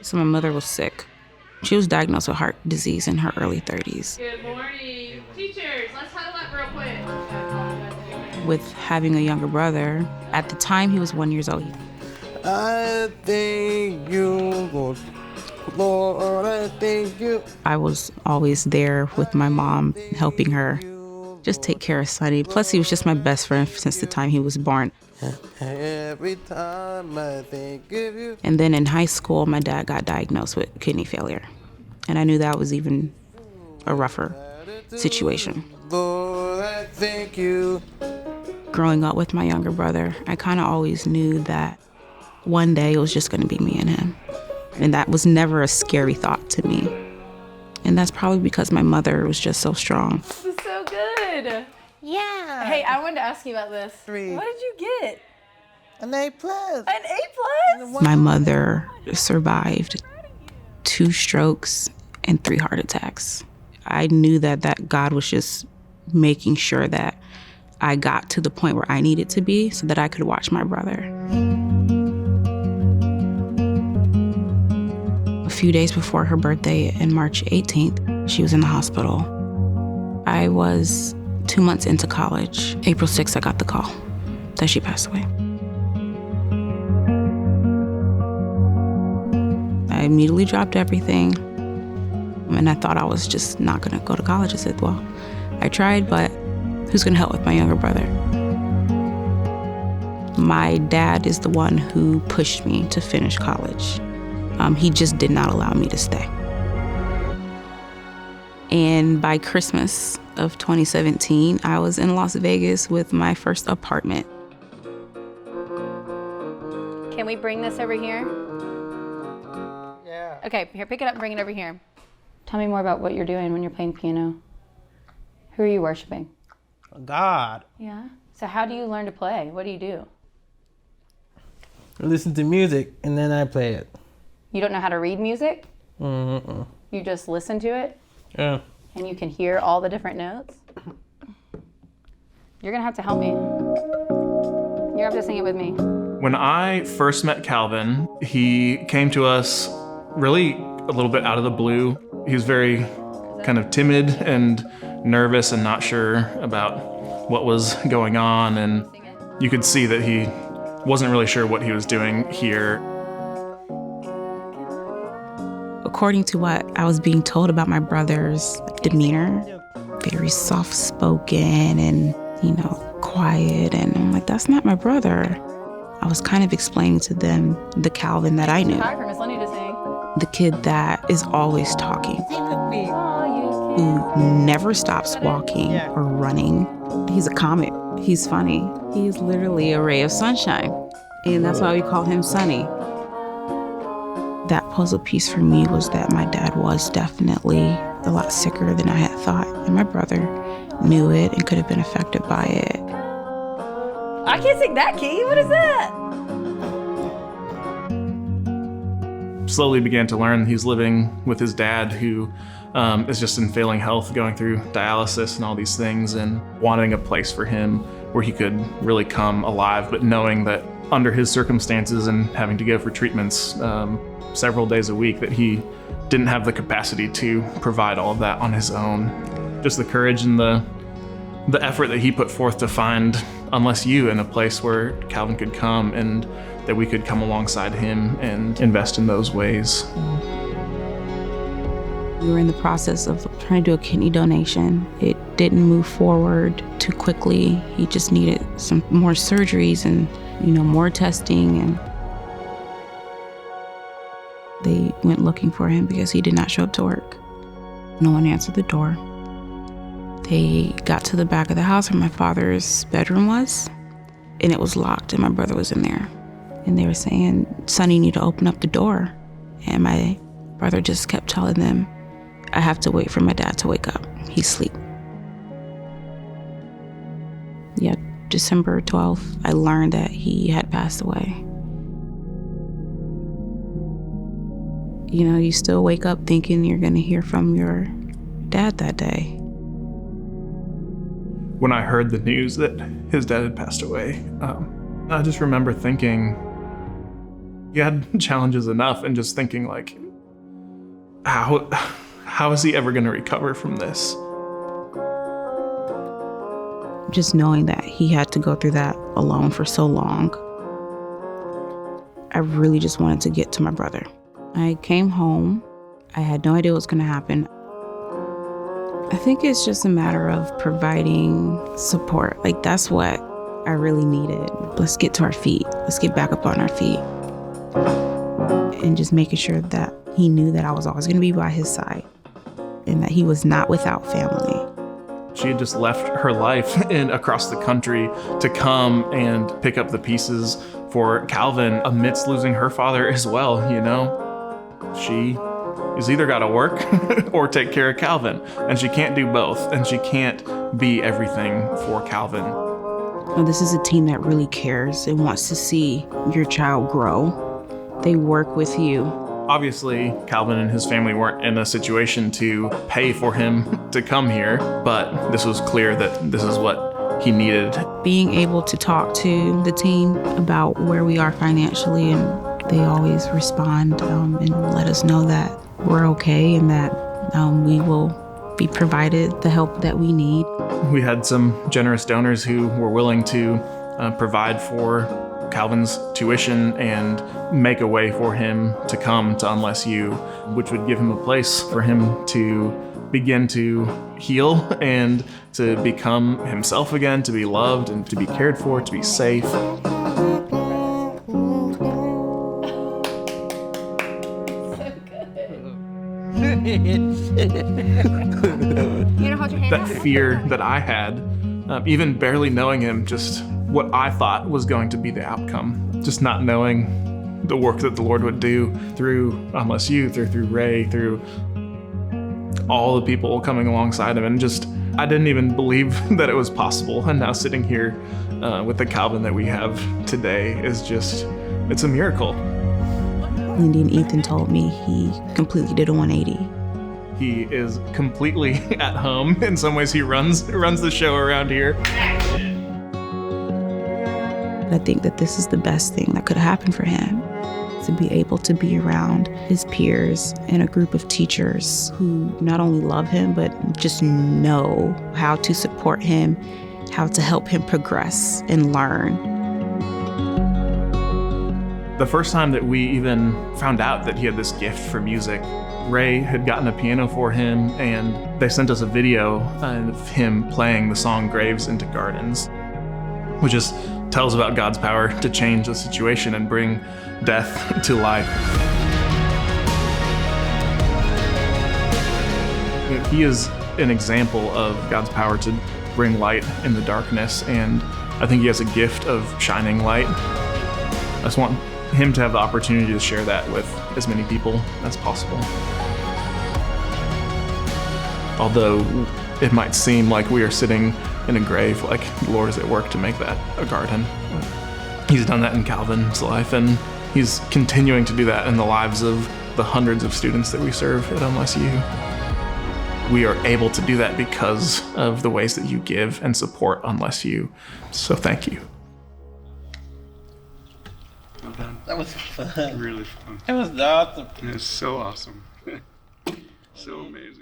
So my mother was sick. She was diagnosed with heart disease in her early 30s. Good morning. Teachers, let's huddle up real quick. With having a younger brother, at the time he was 1 year old. I thank you, Lord, I thank you. I was always there with my mom, helping her just take care of Sonny. Plus, he was just my best friend since the time he was born. Every time I think of you. And then in high school, my dad got diagnosed with kidney failure. And I knew that was even a rougher situation. Lord, I thank you. Growing up with my younger brother, I kind of always knew that one day it was just going to be me and him. And that was never a scary thought to me. And that's probably because my mother was just so strong. This is so good. Yeah. Hey, I wanted to ask you about this. 3. What did you get? An A+. An A+? My mother survived 2 strokes and 3 heart attacks. I knew that God was just making sure that I got to the point where I needed to be so that I could watch my brother. A few days before her birthday, on March 18th, she was in the hospital. I was 2 months into college. April 6th, I got the call that she passed away. I immediately dropped everything, and I thought I was just not gonna go to college. I said, well, I tried, but who's gonna help with my younger brother? My dad is the one who pushed me to finish college. He just did not allow me to stay. And by Christmas of 2017, I was in Las Vegas with my first apartment. Can we bring this over here? Yeah. Okay, here, pick it up and bring it over here. Tell me more about what you're doing when you're playing piano. Who are you worshiping? God. Yeah. So how do you learn to play? What do you do? I listen to music and then I play it. You don't know how to read music? Mm-mm. You just listen to it? Yeah. And you can hear all the different notes? You're gonna have to help me. You're gonna have to sing it with me. When I first met Calvin, he came to us really a little bit out of the blue. He was very kind of timid and nervous and not sure about what was going on, and you could see that he wasn't really sure what he was doing here. According to what I was being told about my brother's demeanor, very soft-spoken and, quiet, and I'm like, that's not my brother. I was kind of explaining to them the Calvin that I knew. Hi for Miss Lenny to sing. The kid that is always talking, Sing with me. who never stops walking or running. He's a comet. He's funny. He's literally a ray of sunshine. And that's why we call him Sunny. That puzzle piece for me was that my dad was definitely a lot sicker than I had thought. And my brother knew it and could have been affected by it. I can't sing that key. What is that? Slowly began to learn he's living with his dad, who is just in failing health, going through dialysis and all these things, and wanting a place for him where he could really come alive, but knowing that under his circumstances and having to go for treatments several days a week, that he didn't have the capacity to provide all of that on his own. Just the courage and the effort that he put forth to find Unless You in a place where Calvin could come and that we could come alongside him and invest in those ways. We were in the process of trying to do a kidney donation. It didn't move forward too quickly. He just needed some more surgeries and, more testing, and they went looking for him because he did not show up to work. No one answered the door. They got to the back of the house where my father's bedroom was, and it was locked, and my brother was in there. And they were saying, "Son, you need to open up the door." And my brother just kept telling them, "I have to wait for my dad to wake up. He's asleep." Yeah, December 12th, I learned that he had passed away. You still wake up thinking you're gonna hear from your dad that day. When I heard the news that his dad had passed away, I just remember thinking, He had challenges enough, and just thinking like, how is he ever going to recover from this? Just knowing that he had to go through that alone for so long, I really just wanted to get to my brother. I came home. I had no idea what was going to happen. I think it's just a matter of providing support. Like, that's what I really needed. Let's get to our feet. Let's get back up on our feet. And just making sure that he knew that I was always going to be by his side and that he was not without family. She had just left her life across the country to come and pick up the pieces for Calvin amidst losing her father as well, you know? She has either got to work or take care of Calvin, and she can't do both, and she can't be everything for Calvin. Well, this is a team that really cares and wants to see your child grow. They work with you. Obviously, Calvin and his family weren't in a situation to pay for him to come here, but this was clear that this is what he needed. Being able to talk to the team about where we are financially, and they always respond and let us know that we're okay and that we will be provided the help that we need. We had some generous donors who were willing to provide for Calvin's tuition and make a way for him to come to Unless You, which would give him a place for him to begin to heal and to become himself again, to be loved and to be cared for, to be safe. That fear that I had, even barely knowing him, just what I thought was going to be the outcome, just not knowing the work that the Lord would do through Unless You, through Ray, through all the people coming alongside him, and just I didn't even believe that it was possible. And now sitting here with the Calvin that we have today is just, it's a miracle. Lindy and Ethan told me he completely did a 180. He is completely at home. In some ways, he runs the show around here. I think that this is the best thing that could happen for him, to be able to be around his peers and a group of teachers who not only love him, but just know how to support him, how to help him progress and learn. The first time that we even found out that he had this gift for music, Ray had gotten a piano for him, and they sent us a video of him playing the song Graves into Gardens, which just tells about God's power to change the situation and bring death to life. He is an example of God's power to bring light in the darkness, and I think he has a gift of shining light. I just want him to have the opportunity to share that with as many people as possible. Although it might seem like we are sitting in a grave, like the Lord is at work to make that a garden. He's done that in Calvin's life, and he's continuing to do that in the lives of the hundreds of students that we serve at Unless You. We are able to do that because of the ways that you give and support Unless You. So thank you. Well done. That was fun. Really fun. It was awesome. It was so awesome. So amazing.